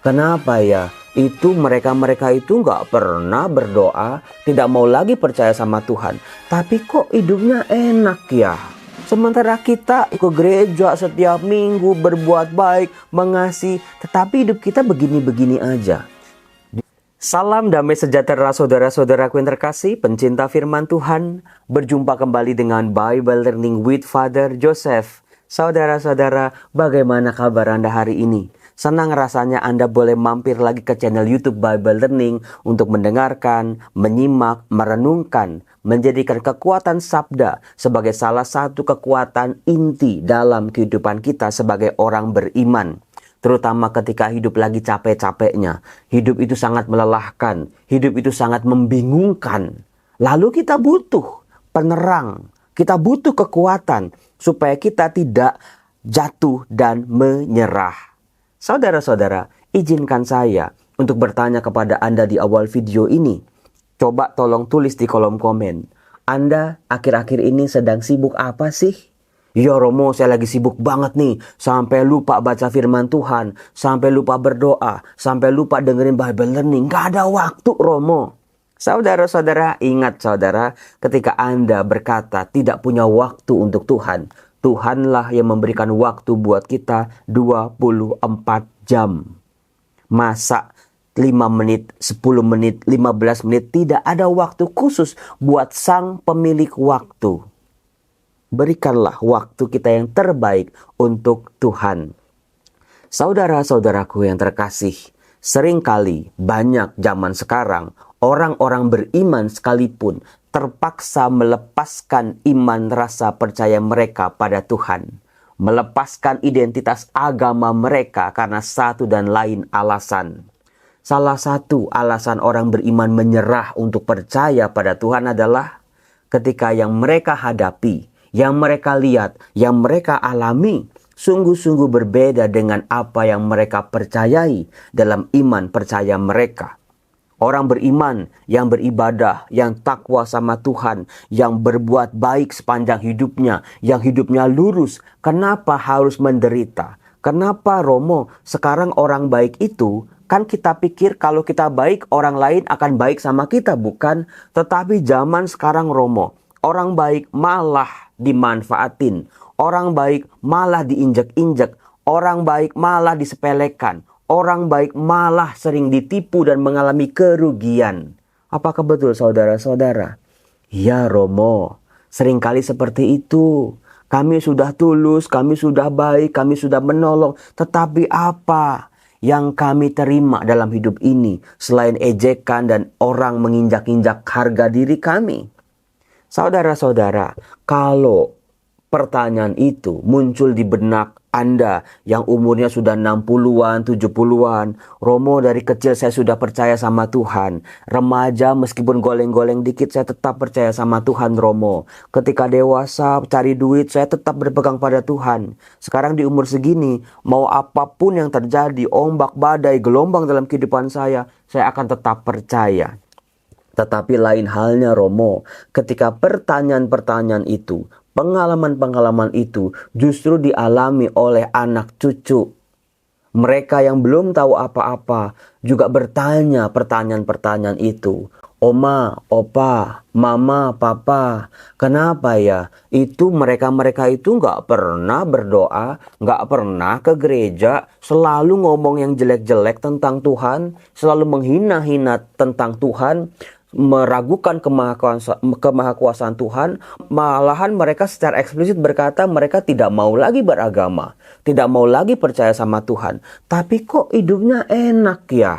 Kenapa ya? Itu mereka itu nggak pernah berdoa, tidak mau lagi percaya sama Tuhan. Tapi kok hidupnya enak ya? Sementara kita ke gereja setiap minggu, berbuat baik, mengasihi, tetapi hidup kita begini-begini aja. Salam damai sejahtera saudara-saudaraku yang terkasih, pencinta firman Tuhan. Berjumpa kembali dengan Bible Learning with Father Joseph. Saudara-saudara, bagaimana kabar Anda hari ini? Senang rasanya Anda boleh mampir lagi ke channel YouTube Bible Learning untuk mendengarkan, menyimak, merenungkan, menjadikan kekuatan sabda sebagai salah satu kekuatan inti dalam kehidupan kita sebagai orang beriman. Terutama ketika hidup lagi capek-capeknya. Hidup itu sangat melelahkan. Hidup itu sangat membingungkan. Lalu kita butuh penerang. Kita butuh kekuatan supaya kita tidak jatuh dan menyerah. Saudara-saudara, izinkan saya untuk bertanya kepada Anda di awal video ini. Coba tolong tulis di kolom komen. Anda akhir-akhir ini sedang sibuk apa sih? Ya Romo, saya lagi sibuk banget nih. Sampai lupa baca firman Tuhan. Sampai lupa berdoa. Sampai lupa dengerin Bible Learning. Gak ada waktu Romo. Saudara-saudara, ingat saudara. Ketika Anda berkata tidak punya waktu untuk Tuhan. Tuhanlah yang memberikan waktu buat kita 24 jam. Masa 5 menit, 10 menit, 15 menit tidak ada waktu khusus buat sang pemilik waktu. Berikanlah waktu kita yang terbaik untuk Tuhan. Saudara-saudaraku yang terkasih, seringkali banyak zaman sekarang orang-orang beriman sekalipun terpaksa melepaskan iman rasa percaya mereka pada Tuhan. Melepaskan identitas agama mereka karena satu dan lain alasan. Salah satu alasan orang beriman menyerah untuk percaya pada Tuhan adalah ketika yang mereka hadapi, yang mereka lihat, yang mereka alami, sungguh-sungguh berbeda dengan apa yang mereka percayai dalam iman percaya mereka. Orang beriman yang beribadah, yang takwa sama Tuhan, yang berbuat baik sepanjang hidupnya, yang hidupnya lurus, kenapa harus menderita? Kenapa Romo, sekarang orang baik itu, kan kita pikir kalau kita baik, orang lain akan baik sama kita, bukan? Tetapi zaman sekarang Romo, orang baik malah dimanfaatin, orang baik malah diinjek-injek, orang baik malah disepelekan. Orang baik malah sering ditipu dan mengalami kerugian. Apakah betul saudara-saudara? Ya Romo, seringkali seperti itu. Kami sudah tulus, kami sudah baik, kami sudah menolong. Tetapi apa yang kami terima dalam hidup ini selain ejekan dan orang menginjak-injak harga diri kami? Saudara-saudara, kalau pertanyaan itu muncul di benak Anda yang umurnya sudah 60-an, 70-an. Romo, dari kecil saya sudah percaya sama Tuhan. Remaja meskipun goleng-goleng dikit saya tetap percaya sama Tuhan Romo. Ketika dewasa cari duit saya tetap berpegang pada Tuhan. Sekarang di umur segini, mau apapun yang terjadi, ombak, badai, gelombang dalam kehidupan saya akan tetap percaya. Tetapi lain halnya Romo, ketika pertanyaan-pertanyaan itu, pengalaman-pengalaman itu justru dialami oleh anak cucu. Mereka yang belum tahu apa-apa juga bertanya pertanyaan-pertanyaan itu. Oma, opa, mama, papa, kenapa ya? Itu mereka itu nggak pernah berdoa, nggak pernah ke gereja, selalu ngomong yang jelek-jelek tentang Tuhan, selalu menghina-hina tentang Tuhan, meragukan kemahakuasaan Tuhan. Malahan mereka secara eksplisit berkata mereka tidak mau lagi beragama, tidak mau lagi percaya sama Tuhan. Tapi kok hidupnya enak ya?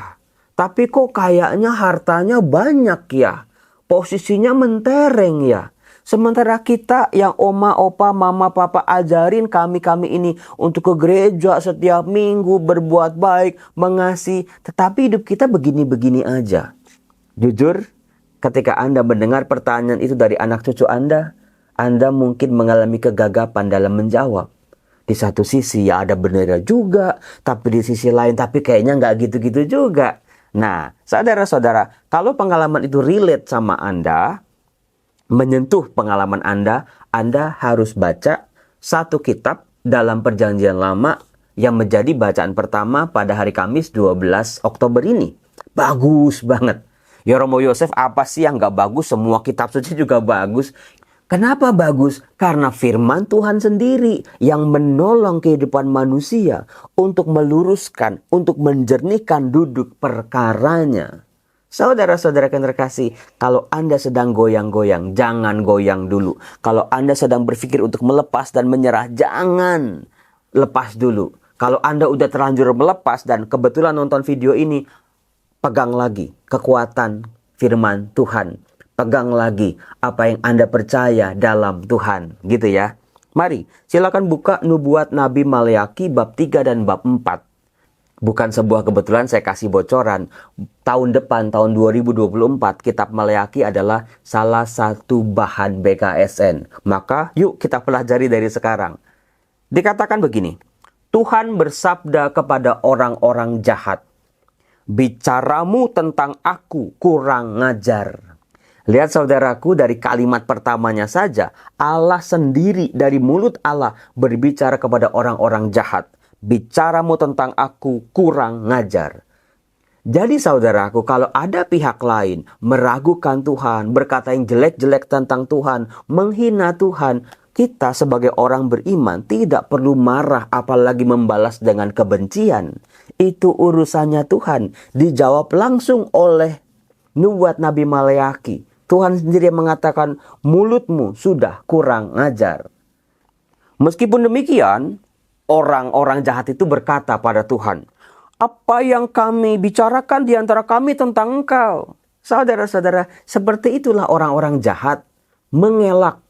Tapi kok kayaknya hartanya banyak ya? Posisinya mentereng ya? Sementara kita yang oma, opa, mama, papa ajarin kami ini untuk ke gereja setiap minggu, berbuat baik, mengasihi, tetapi hidup kita begini-begini aja. Jujur, ketika Anda mendengar pertanyaan itu dari anak cucu Anda mungkin mengalami kegagapan dalam menjawab. Di satu sisi ya ada benernya juga, tapi di sisi lain tapi kayaknya nggak gitu-gitu juga. Nah, saudara-saudara, kalau pengalaman itu relate sama Anda, menyentuh pengalaman Anda harus baca satu kitab dalam Perjanjian Lama yang menjadi bacaan pertama pada hari Kamis 12 Oktober ini. Bagus banget. Ya Romo Yosef, apa sih yang gak bagus? Semua kitab suci juga bagus. Kenapa bagus? Karena firman Tuhan sendiri yang menolong kehidupan manusia untuk meluruskan, untuk menjernihkan duduk perkaranya. Saudara-saudara yang terkasih, kalau Anda sedang goyang-goyang, jangan goyang dulu. Kalau Anda sedang berpikir untuk melepas dan menyerah, jangan lepas dulu. Kalau Anda udah terlanjur melepas dan kebetulan nonton video ini, pegang lagi kekuatan firman Tuhan. Pegang lagi apa yang Anda percaya dalam Tuhan. Gitu ya. Mari, silakan buka nubuat Nabi Maleaki bab 3 dan bab 4. Bukan sebuah kebetulan saya kasih bocoran. Tahun depan, tahun 2024, kitab Maleaki adalah salah satu bahan BKSN. Maka yuk kita pelajari dari sekarang. Dikatakan begini, Tuhan bersabda kepada orang-orang jahat, bicaramu tentang aku kurang ngajar. Lihat saudaraku, dari kalimat pertamanya saja, Allah sendiri dari mulut Allah berbicara kepada orang-orang jahat. Bicaramu tentang aku kurang ngajar. Jadi saudaraku, kalau ada pihak lain meragukan Tuhan, berkata yang jelek-jelek tentang Tuhan, menghina Tuhan, kita sebagai orang beriman tidak perlu marah apalagi membalas dengan kebencian. Itu urusannya Tuhan. Dijawab langsung oleh nubuat Nabi Maleaki. Tuhan sendiri mengatakan mulutmu sudah kurang ngajar. Meskipun demikian, orang-orang jahat itu berkata pada Tuhan, apa yang kami bicarakan di antara kami tentang engkau? Saudara-saudara, seperti itulah orang-orang jahat mengelak.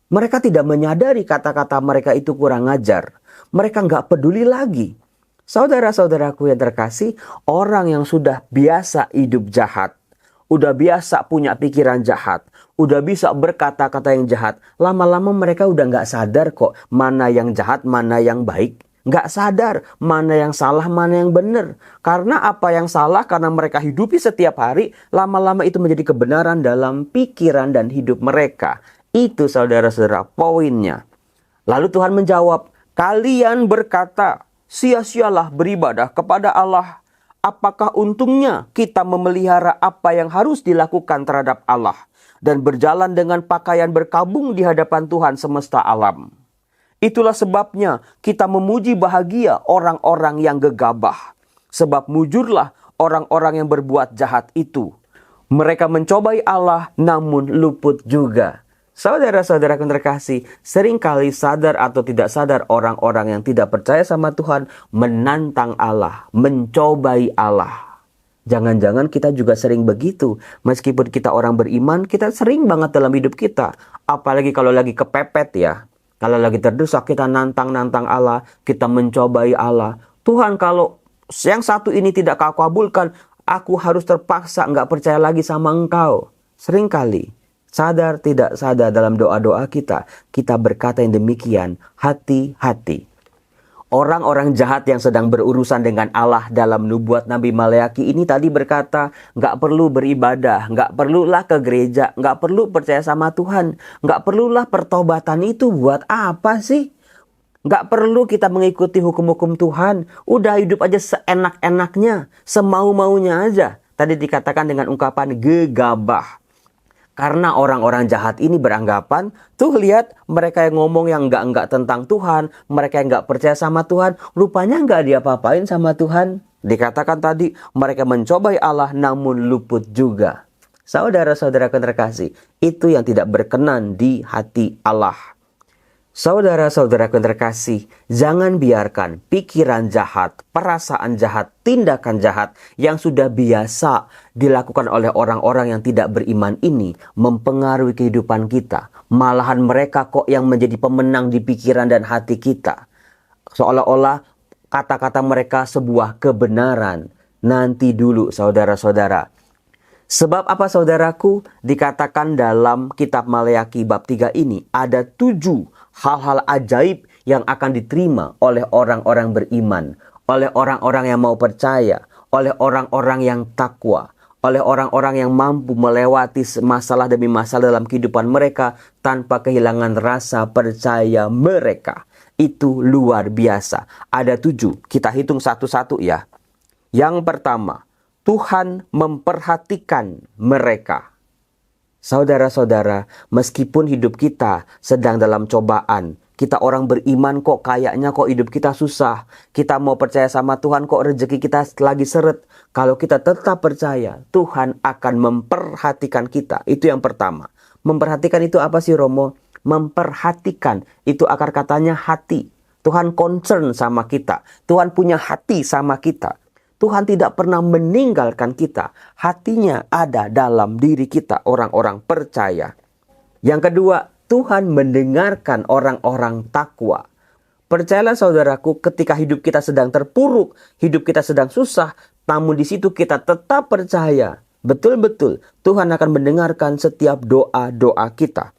Mereka tidak menyadari kata-kata mereka itu kurang ajar. Mereka nggak peduli lagi. Saudara-saudaraku yang terkasih, orang yang sudah biasa hidup jahat, udah biasa punya pikiran jahat, udah bisa berkata-kata yang jahat, lama-lama mereka udah nggak sadar kok mana yang jahat, mana yang baik. Nggak sadar mana yang salah, mana yang benar. Karena apa yang salah, karena mereka hidupi setiap hari, lama-lama itu menjadi kebenaran dalam pikiran dan hidup mereka. Itu saudara-saudara poinnya. Lalu Tuhan menjawab, kalian berkata, sia-sialah beribadah kepada Allah. Apakah untungnya kita memelihara apa yang harus dilakukan terhadap Allah dan berjalan dengan pakaian berkabung di hadapan Tuhan semesta alam? Itulah sebabnya kita memuji bahagia orang-orang yang gegabah. Sebab mujurlah orang-orang yang berbuat jahat itu. Mereka mencobai Allah namun luput juga. Saudara-saudara yang terkasih, seringkali sadar atau tidak sadar orang-orang yang tidak percaya sama Tuhan menantang Allah, mencobai Allah. Jangan-jangan kita juga sering begitu. Meskipun kita orang beriman, kita sering banget dalam hidup kita. Apalagi kalau lagi kepepet ya. Kalau lagi terdesak, kita nantang-nantang Allah, kita mencobai Allah. Tuhan, kalau yang satu ini tidak kau kabulkan, aku harus terpaksa nggak percaya lagi sama engkau. Seringkali, sadar tidak sadar dalam doa-doa kita berkata yang demikian, hati-hati. Orang-orang jahat yang sedang berurusan dengan Allah dalam nubuat Nabi Maleaki ini tadi berkata, nggak perlu beribadah, nggak perlulah ke gereja, nggak perlu percaya sama Tuhan, nggak perlulah pertobatan itu buat apa sih? Nggak perlu kita mengikuti hukum-hukum Tuhan, udah hidup aja seenak-enaknya, semau-maunya aja. Tadi dikatakan dengan ungkapan gegabah. Karena orang-orang jahat ini beranggapan, tuh lihat mereka yang ngomong yang enggak tentang Tuhan, mereka yang enggak percaya sama Tuhan, rupanya enggak diapa-apain sama Tuhan. Dikatakan tadi, mereka mencobai Allah namun luput juga. Saudara-saudara terkasih, itu yang tidak berkenan di hati Allah. Saudara-saudara yang terkasih, jangan biarkan pikiran jahat, perasaan jahat, tindakan jahat yang sudah biasa dilakukan oleh orang-orang yang tidak beriman ini mempengaruhi kehidupan kita. Malahan mereka kok yang menjadi pemenang di pikiran dan hati kita. Seolah-olah kata-kata mereka sebuah kebenaran. Nanti dulu saudara-saudara. Sebab apa saudaraku? Dikatakan dalam kitab Maleaki bab 3 ini ada 7 hal-hal ajaib yang akan diterima oleh orang-orang beriman, oleh orang-orang yang mau percaya, oleh orang-orang yang takwa, oleh orang-orang yang mampu melewati masalah demi masalah dalam kehidupan mereka tanpa kehilangan rasa percaya mereka. itu luar biasa. Ada 7, kita hitung satu-satu ya. Yang pertama, Tuhan memperhatikan mereka. Saudara-saudara, meskipun hidup kita sedang dalam cobaan, kita orang beriman kok kayaknya kok hidup kita susah. Kita mau percaya sama Tuhan kok rezeki kita lagi seret. Kalau kita tetap percaya, Tuhan akan memperhatikan kita. Itu yang pertama. Memperhatikan itu apa sih Romo? Memperhatikan itu akar katanya hati. Tuhan concern sama kita. Tuhan punya hati sama kita. Tuhan tidak pernah meninggalkan kita. Hatinya ada dalam diri kita, orang-orang percaya. Yang kedua, Tuhan mendengarkan orang-orang takwa. Percayalah saudaraku, ketika hidup kita sedang terpuruk, hidup kita sedang susah, namun di situ kita tetap percaya. Betul-betul Tuhan akan mendengarkan setiap doa-doa kita.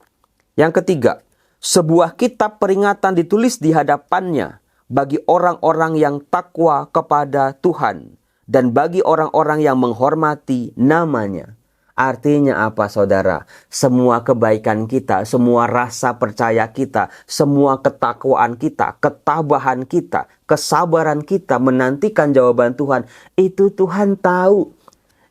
Yang ketiga, sebuah kitab peringatan ditulis di hadapannya bagi orang-orang yang takwa kepada Tuhan dan bagi orang-orang yang menghormati namanya. Artinya apa saudara? Semua kebaikan kita, semua rasa percaya kita, semua ketakwaan kita, ketabahan kita, kesabaran kita menantikan jawaban Tuhan, itu Tuhan tahu.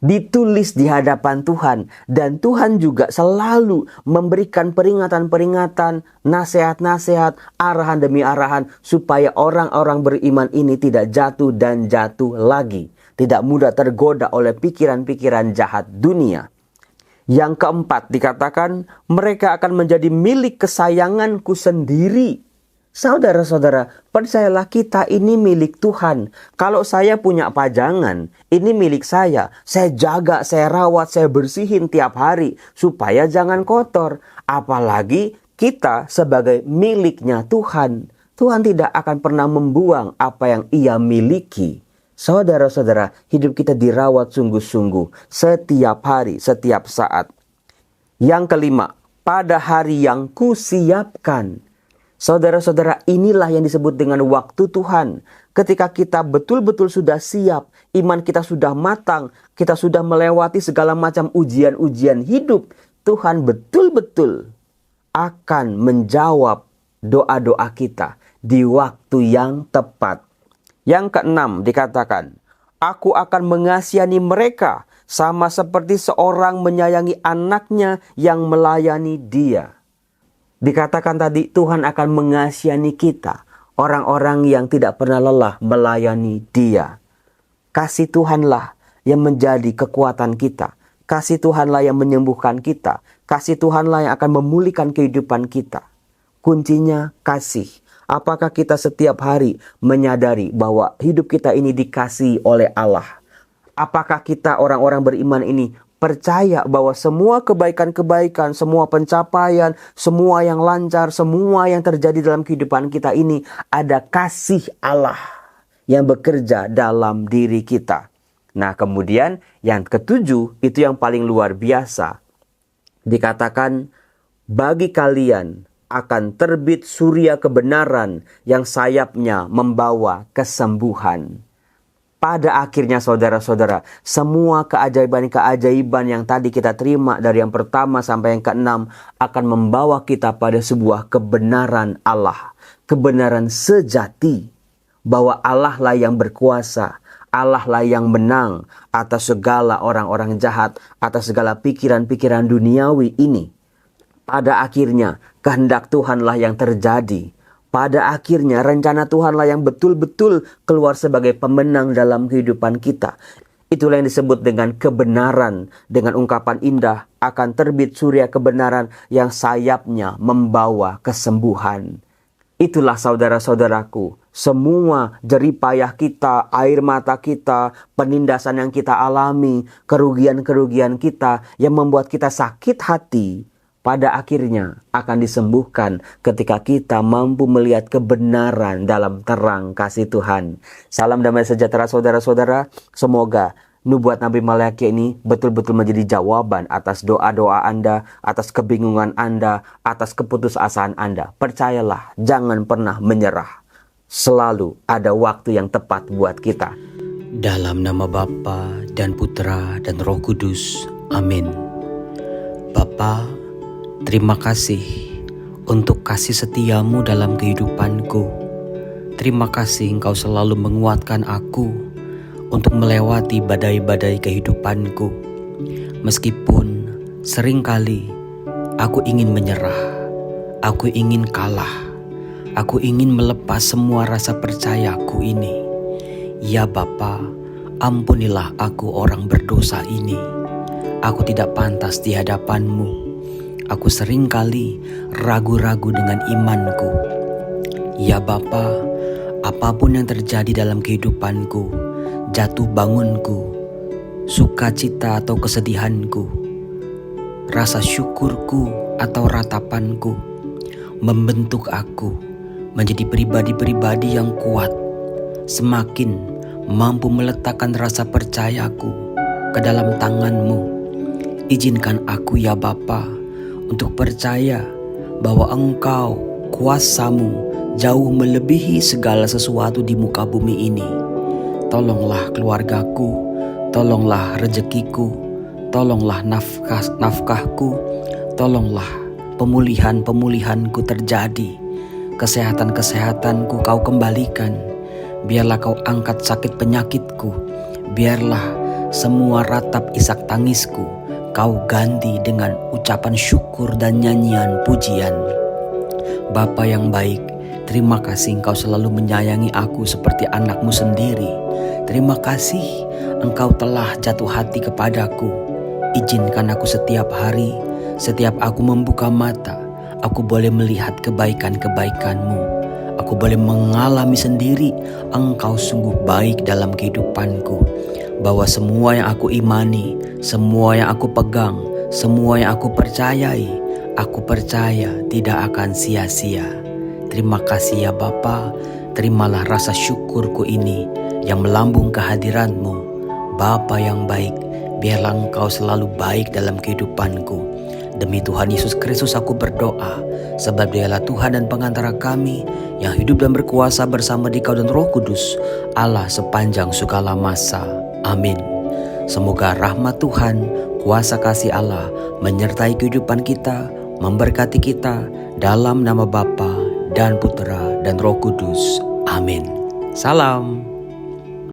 Ditulis di hadapan Tuhan, dan Tuhan juga selalu memberikan peringatan-peringatan, nasihat-nasihat, arahan demi arahan supaya orang-orang beriman ini tidak jatuh dan jatuh lagi, tidak mudah tergoda oleh pikiran-pikiran jahat dunia. Yang keempat dikatakan mereka akan menjadi milik kesayanganku sendiri. Saudara-saudara, percayalah kita ini milik Tuhan. Kalau saya punya pajangan, ini milik saya. Saya jaga, saya rawat, saya bersihin tiap hari supaya jangan kotor. Apalagi kita sebagai miliknya Tuhan. Tuhan tidak akan pernah membuang apa yang Ia miliki. Saudara-saudara, hidup kita dirawat sungguh-sungguh setiap hari, setiap saat. Yang kelima, pada hari yang kusiapkan. Saudara-saudara, inilah yang disebut dengan waktu Tuhan. Ketika kita betul-betul sudah siap, iman kita sudah matang, kita sudah melewati segala macam ujian-ujian hidup, Tuhan betul-betul akan menjawab doa-doa kita di waktu yang tepat. Yang keenam dikatakan, aku akan mengasihani mereka sama seperti seorang menyayangi anaknya yang melayani dia. Dikatakan tadi Tuhan akan mengasihani kita, orang-orang yang tidak pernah lelah melayani Dia. Kasih Tuhanlah yang menjadi kekuatan kita. Kasih Tuhanlah yang menyembuhkan kita. Kasih Tuhanlah yang akan memulihkan kehidupan kita. Kuncinya kasih. Apakah kita setiap hari menyadari bahwa hidup kita ini dikasihi oleh Allah? Apakah kita orang-orang beriman ini percaya bahwa semua kebaikan-kebaikan, semua pencapaian, semua yang lancar, semua yang terjadi dalam kehidupan kita ini ada kasih Allah yang bekerja dalam diri kita. Nah, kemudian yang ketujuh itu yang paling luar biasa. Dikatakan, bagi kalian akan terbit surya kebenaran yang sayapnya membawa kesembuhan. Pada akhirnya saudara-saudara, semua keajaiban-keajaiban yang tadi kita terima dari yang pertama sampai yang keenam akan membawa kita pada sebuah kebenaran Allah. Kebenaran sejati bahwa Allah lah yang berkuasa, Allah lah yang menang atas segala orang-orang jahat, atas segala pikiran-pikiran duniawi ini. Pada akhirnya kehendak Tuhanlah yang terjadi. Pada akhirnya rencana Tuhanlah yang betul-betul keluar sebagai pemenang dalam kehidupan kita. Itulah yang disebut dengan kebenaran. Dengan ungkapan indah, akan terbit surya kebenaran yang sayapnya membawa kesembuhan. Itulah saudara-saudaraku, semua jeripayah kita, air mata kita, penindasan yang kita alami, kerugian-kerugian kita yang membuat kita sakit hati, pada akhirnya akan disembuhkan ketika kita mampu melihat kebenaran dalam terang kasih Tuhan. Salam damai sejahtera saudara-saudara. Semoga nubuat Nabi Malaki ini betul-betul menjadi jawaban atas doa-doa Anda, atas kebingungan Anda, atas keputusasaan Anda. Percayalah, jangan pernah menyerah. Selalu ada waktu yang tepat buat kita. Dalam nama Bapa dan Putra dan Roh Kudus. Amin. Bapa, terima kasih untuk kasih setiamu dalam kehidupanku. Terima kasih Engkau selalu menguatkan aku untuk melewati badai-badai kehidupanku. Meskipun seringkali aku ingin menyerah, aku ingin kalah, aku ingin melepas semua rasa percayaku ini. Ya Bapa, ampunilah aku orang berdosa ini. Aku tidak pantas di hadapan-Mu. Aku seringkali ragu-ragu dengan imanku. Ya Bapa, apapun yang terjadi dalam kehidupanku, jatuh bangunku, sukacita atau kesedihanku, rasa syukurku atau ratapanku, membentuk aku menjadi pribadi-pribadi yang kuat, semakin mampu meletakkan rasa percayaku ke dalam tangan-Mu. Izinkan aku ya Bapa untuk percaya bahwa Engkau, kuasa-Mu jauh melebihi segala sesuatu di muka bumi ini. Tolonglah keluargaku, tolonglah rezekiku, tolonglah nafkahku, tolonglah pemulihanku terjadi. Kesehatan-kesehatanku Kau kembalikan. Biarlah Kau angkat sakit penyakitku. Biarlah semua ratap isak tangisku Kau ganti dengan ucapan syukur dan nyanyian pujian. Bapa yang baik, terima kasih Engkau selalu menyayangi aku seperti anak-Mu sendiri. Terima kasih Engkau telah jatuh hati kepadaku. Izinkan aku setiap hari, setiap aku membuka mata, aku boleh melihat kebaikan-kebaikan-Mu. Aku boleh mengalami sendiri Engkau sungguh baik dalam kehidupanku. Bahwa semua yang aku imani, semua yang aku pegang, semua yang aku percayai, aku percaya tidak akan sia-sia. Terima kasih ya Bapa, terimalah rasa syukurku ini yang melambung kehadiran-Mu. Bapa yang baik, biarlah Engkau selalu baik dalam kehidupanku. Demi Tuhan Yesus Kristus aku berdoa, sebab Dialah Tuhan dan pengantara kami yang hidup dan berkuasa bersama Dikau dan Roh Kudus, Allah sepanjang segala masa. Amin. Semoga rahmat Tuhan, kuasa kasih Allah menyertai kehidupan kita, memberkati kita dalam nama Bapa dan Putera dan Roh Kudus. Amin. Salam.